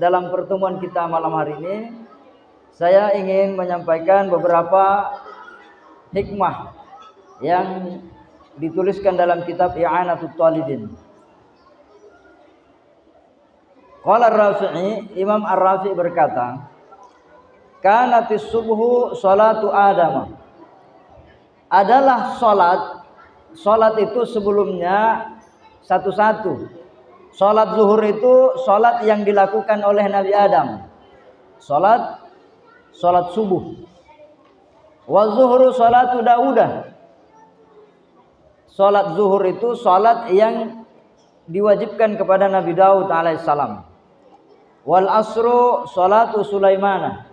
dalam pertemuan kita malam hari ini, saya ingin menyampaikan beberapa hikmah yang dituliskan dalam kitab I'anatul Talibin. Qala Ar-Rafi'i, Imam Ar-Rafi'i berkata, kanatis subuhu salatu Adam. Adalah salat itu sebelumnya satu-satu. Salat zuhur itu salat yang dilakukan oleh Nabi Adam. Salat subuh. Wa zuhuru salatu Daudah. Salat zuhur itu salat yang diwajibkan kepada Nabi Daud alaihissalam. Wal asru salatu Sulaiman.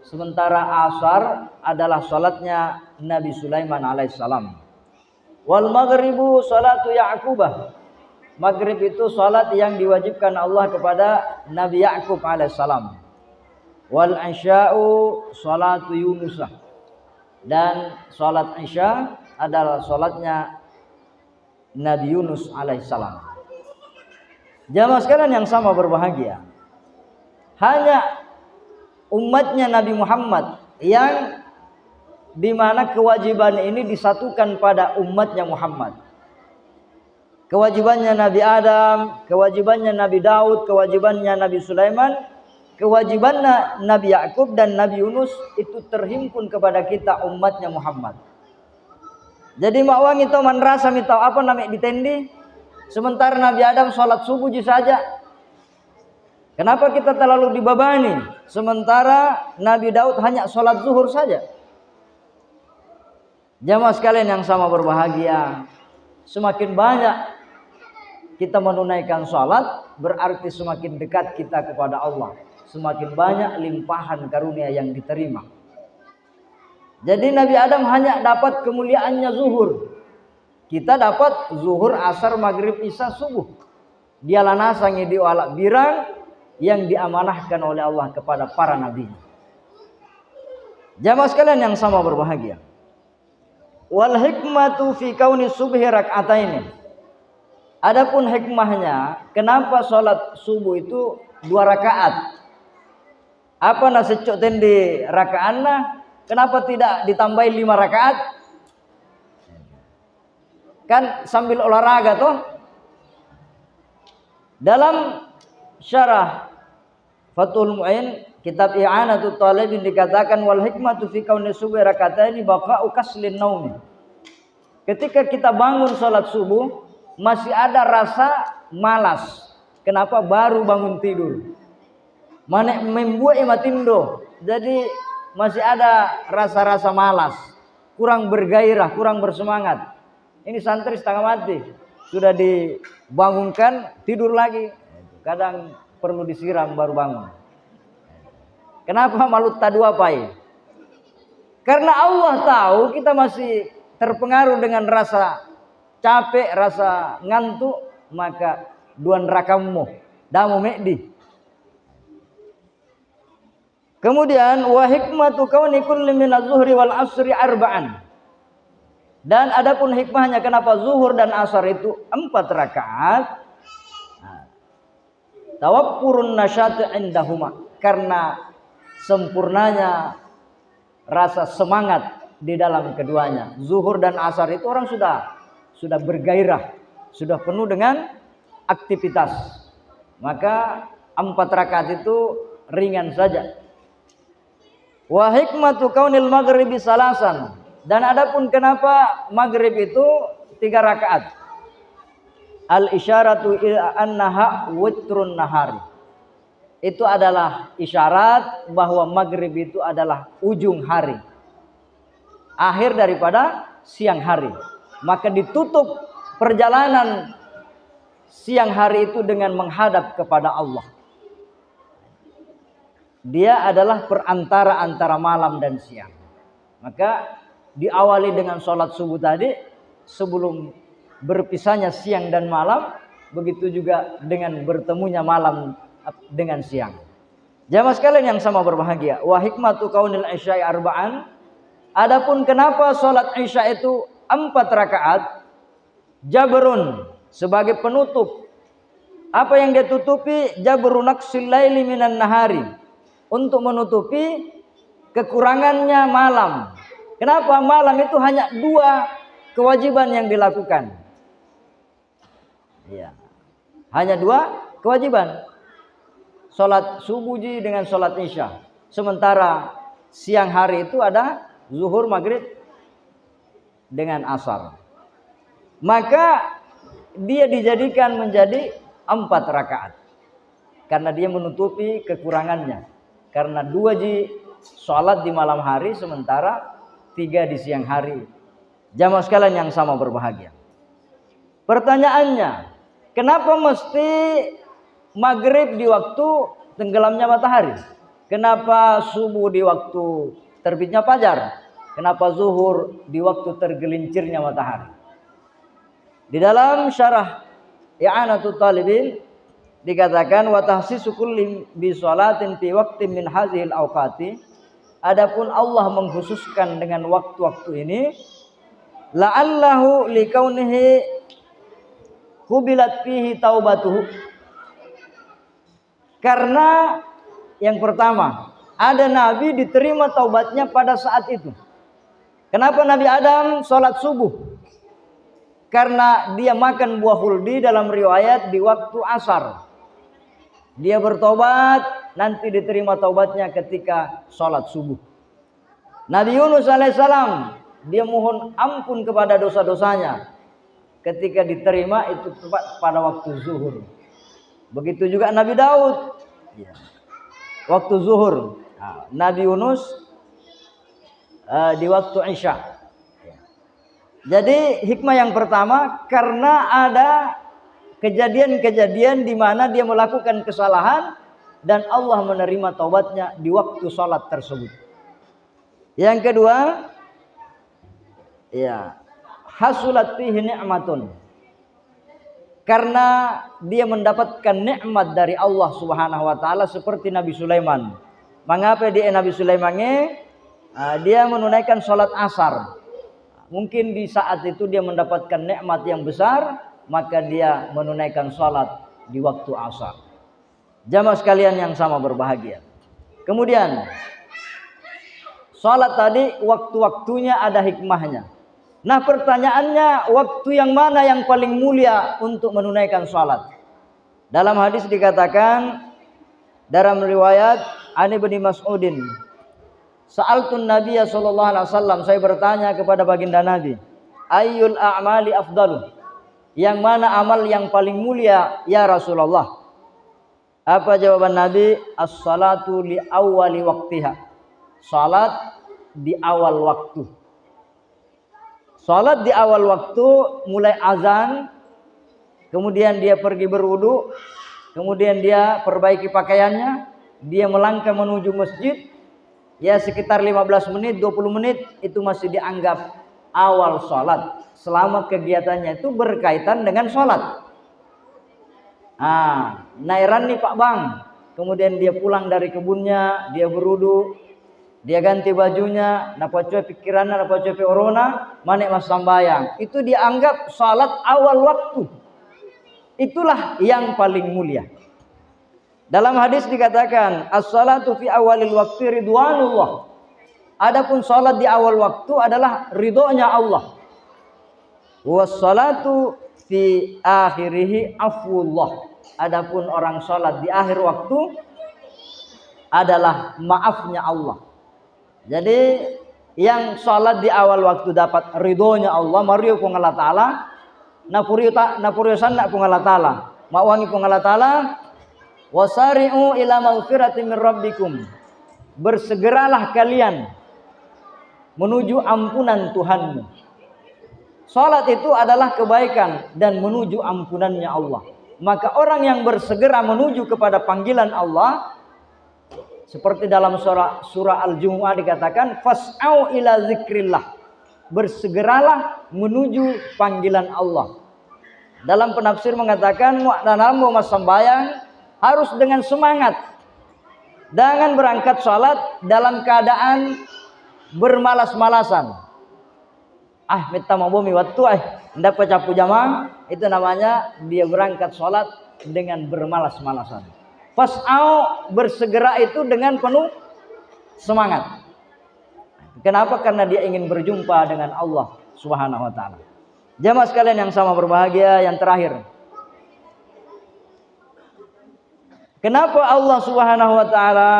Sementara asar adalah salatnya Nabi Sulaiman alaihissalam. Wal maghribu salatu Ya'qubah. Maghrib itu salat yang diwajibkan Allah kepada Nabi Ya'qub alaihissalam. Wal isya'u salatu Yunus. Dan salat isya adalah salatnya Nabi Yunus alaihissalam. Jamaah sekalian yang sama berbahagia, hanya umatnya Nabi Muhammad yang dimana kewajiban ini disatukan pada umatnya Muhammad. Kewajibannya Nabi Adam, kewajibannya Nabi Daud, kewajibannya Nabi Sulaiman, kewajibannya Nabi Ya'qub dan Nabi Yunus itu terhimpun kepada kita umatnya Muhammad. Jadi mawangi to man rasa mi tahu apa namanya ditendi, sementara Nabi Adam salat subuh saja. Kenapa kita terlalu dibebani sementara Nabi Daud hanya sholat zuhur saja? Jamaah sekalian yang sama berbahagia, semakin banyak kita menunaikan sholat berarti semakin dekat kita kepada Allah, semakin banyak limpahan karunia yang diterima. Jadi Nabi Adam hanya dapat kemuliaannya zuhur, kita dapat zuhur, asar, maghrib, isya, subuh. Dialah nasangi dialak birang yang diamanahkan oleh Allah kepada para nabi. Jamaah sekalian yang sama berbahagia. Wal hikmatu fi kauni subhi rak'ataini. Adapun hikmahnya kenapa salat subuh itu 2 rakaat? Apa nasecok tendi rakaatna? Kenapa tidak ditambahi 5 rakaat? Kan sambil olahraga toh. Dalam syarah Fathul Mu'in kitab I'anatul Talibin dikatakan wal hikmatu fi kauni subhi rakataini baqa'u kaslin naumi. Ketika kita bangun salat subuh masih ada rasa malas. Kenapa? Baru bangun tidur. Manek membuat imatindo. Jadi masih ada rasa-rasa malas, kurang bergairah, kurang bersemangat. Ini santri setengah mati, sudah dibangunkan tidur lagi. Kadang perlu disiram baru bangun. Kenapa malut tadua pai? Karena Allah tahu kita masih terpengaruh dengan rasa capek, rasa ngantuk, maka duan rakamu damu mekdi. Kemudian wa hikmatu kauni kulli min az-zuhri wal asri arba'an. Dan adapun hikmahnya kenapa zuhur dan asar itu 4 rakaat? Tawappurun nasyati indahuma, karena sempurnanya rasa semangat di dalam keduanya. Zuhur dan asar itu orang sudah bergairah, sudah penuh dengan aktivitas. Maka 4 rakaat itu ringan saja. Wa hikmatu kaunil maghribi salasan. Dan adapun kenapa maghrib itu 3 rakaat? Al isyaratu ila annaha witrun nahari. Itu adalah isyarat bahwa maghrib itu adalah ujung hari, akhir daripada siang hari. Maka ditutup perjalanan siang hari itu dengan menghadap kepada Allah. Dia adalah perantara antara malam dan siang. Maka diawali dengan sholat subuh tadi sebelum berpisahnya siang dan malam, begitu juga dengan bertemunya malam dengan siang. Jamaah sekalian yang sama berbahagia, wa hikmatu kaunil isya'i arba'an. Adapun kenapa salat isya itu 4 rakaat? Jabrun, sebagai penutup Apa yang dia tutupi? Jabru naqsil laili minan nahari. Untuk menutupi kekurangannya malam. Kenapa malam itu hanya 2 kewajiban yang dilakukan? Ya. Hanya 2 kewajiban. Salat subuh dengan salat isya. Sementara siang hari itu ada zuhur, maghrib dengan asar. Maka dia dijadikan menjadi 4 rakaat. Karena dia menutupi kekurangannya. Karena 2 sholat di malam hari, sementara 3 di siang hari. Jamaah sekalian yang sama berbahagia. Pertanyaannya, kenapa mesti maghrib di waktu tenggelamnya matahari? Kenapa subuh di waktu terbitnya fajar? Kenapa zuhur di waktu tergelincirnya matahari? Di dalam syarah I'anatul Talibin dikatakan wa tahsisu kulli bi sholatin fi waqtin min hadhil awqati. Adapun Allah mengkhususkan dengan waktu-waktu ini la'allahu likaunihi kubilat fihi taubatuhu. Karena yang pertama, ada nabi diterima taubatnya pada saat itu. Kenapa Nabi Adam sholat subuh? Karena dia makan buah huldi dalam riwayat di waktu asar. Dia bertobat, nanti diterima taubatnya ketika sholat subuh. Nabi Yunus alaihissalam, dia mohon ampun kepada dosa-dosanya. Ketika diterima itu tepat pada waktu zuhur. Begitu juga Nabi Daud, waktu zuhur. Nabi Yunus di waktu isya. Jadi hikmah yang pertama, karena ada kejadian-kejadian di mana dia melakukan kesalahan dan Allah menerima taubatnya di waktu sholat tersebut. Yang kedua, hasulat fihi ni'matun. Karena dia mendapatkan nikmat dari Allah Subhanahu wa taala seperti Nabi Sulaiman. Mengapa Nabi Sulaiman dia menunaikan sholat asar? Mungkin di saat itu dia mendapatkan nikmat yang besar, maka dia menunaikan sholat di waktu asar. Jamaah sekalian yang sama berbahagia. Kemudian sholat tadi waktu-waktunya ada hikmahnya. Nah pertanyaannya, waktu yang mana yang paling mulia untuk menunaikan sholat? Dalam hadis dikatakan dalam riwayat Ani bin Mas'udin, Sa'altun Nabiya sallallahu alaihi wasallam, saya bertanya kepada baginda Nabi, ayyul a'mali afdalu? Yang mana amal yang paling mulia ya Rasulullah? Apa jawaban Nabi? As-salatu li awwali waqtiha. Salat di awal waktu. Salat di awal waktu mulai azan, kemudian dia pergi berwudu, kemudian dia perbaiki pakaiannya, dia melangkah menuju masjid. Ya sekitar 15 menit, 20 menit itu masih dianggap awal sholat. Selama kegiatannya itu berkaitan dengan sholat. Nairan nih Pak Bang. Kemudian dia pulang dari kebunnya, dia berudu, dia ganti bajunya, napacoy pikirannya, napacoy orona, manik mas sambayang. Itu dianggap sholat awal waktu. Itulah yang paling mulia. Dalam hadis dikatakan as-salatu fi awalil waqti ridwanullah. Adapun salat di awal waktu adalah ridhonya Allah. Was-salatu fi akhirih afwullah. Adapun orang salat di akhir waktu adalah maafnya Allah. Jadi yang salat di awal waktu dapat ridhonya Allah, mariyo kung Allah taala, napuriyo sanna kung Allah taala. Mawangi kung Allah taala. Wasari'u ila maghfirati min rabbikum. Bersegeralah kalian menuju ampunan Tuhanmu. Salat itu adalah kebaikan dan menuju ampunannya Allah. Maka orang yang bersegera menuju kepada panggilan Allah, seperti dalam surah Al-Jumu'ah dikatakan fas'au ila zikrillah. Bersegeralah menuju panggilan Allah. Dalam penafsir mengatakan dalam mau sembahyang harus dengan semangat. Jangan berangkat sholat dalam keadaan bermalas-malasan. Minta mau bumi waktu hendak pecapu jamaah, itu namanya dia berangkat sholat dengan bermalas-malasan. Fas'au, bersegera itu dengan penuh semangat. Kenapa? Karena dia ingin berjumpa dengan Allah Subhanahu wa taala. Jamaah sekalian yang sama berbahagia, yang terakhir. Kenapa Allah Subhanahu wa taala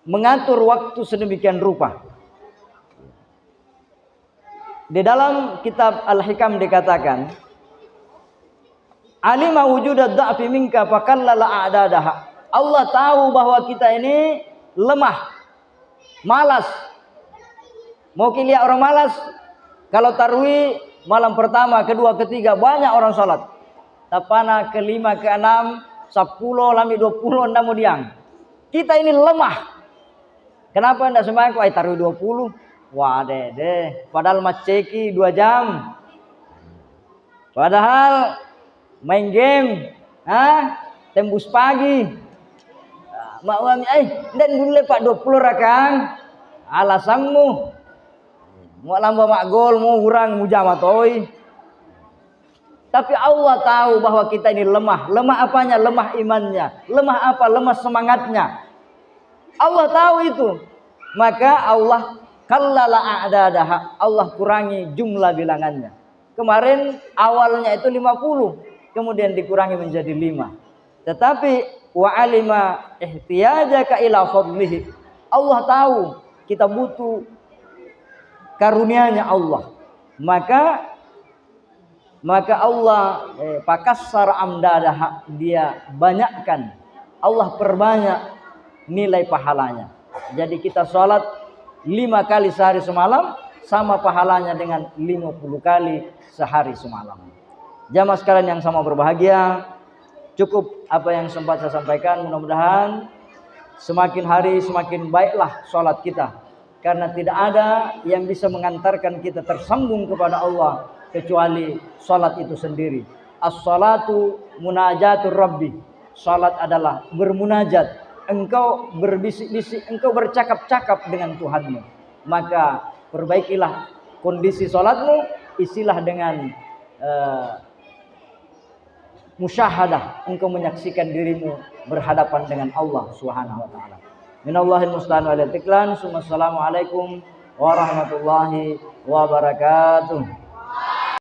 mengatur waktu sedemikian rupa? Di dalam kitab Al-Hikam dikatakan, alima wujudad da'fi minka fakallala a'dadaha. Allah tahu bahwa kita ini lemah, malas. Mau lihat orang malas? Kalau tarawih malam pertama, kedua, ketiga banyak orang salat. Tapana kelima, keenam, 10, lami 20 ndak mau diang. Kita ini lemah. Kenapa ndak sembahyang kok tarawih 20? Wah deh. Padahal maceki 2 jam. Padahal main game, tembus pagi. Mak wami dan dulu Pak 20 rakang. Alasanmu. Mau lamba mak gol, mau hurang, mau jamat oi. Tapi Allah tahu bahwa kita ini lemah. Lemah apanya? Lemah imannya. Lemah apa? Lemah semangatnya. Allah tahu itu. Maka Allah kallala a'dadaha. Allah kurangi jumlah bilangannya. Kemarin awalnya itu 50. Kemudian dikurangi menjadi 5. Tetapi wa alima ihtiyajaka ila fadlihi. Allah tahu kita butuh karunia-Nya Allah. Maka Allah pakassar amdadah, dia banyakkan, Allah perbanyak nilai pahalanya. Jadi kita sholat 5 kali sehari semalam sama pahalanya dengan 50 kali sehari semalam. Jamaah sekalian yang sama berbahagia, cukup apa yang sempat saya sampaikan. Mudah-mudahan semakin hari semakin baiklah sholat kita, karena tidak ada yang bisa mengantarkan kita tersambung kepada Allah kecuali salat itu sendiri. As-salatu munajatur rabbi. Salat adalah bermunajat. Engkau berbisik-bisik, engkau bercakap-cakap dengan Tuhanmu. Maka perbaikilah kondisi salatmu, isilah dengan musyahadah. Engkau menyaksikan dirimu berhadapan dengan Allah Subhanahu wa taala. Minallahil musta'an wal istiqlan. Assalamualaikum warahmatullahi wabarakatuh.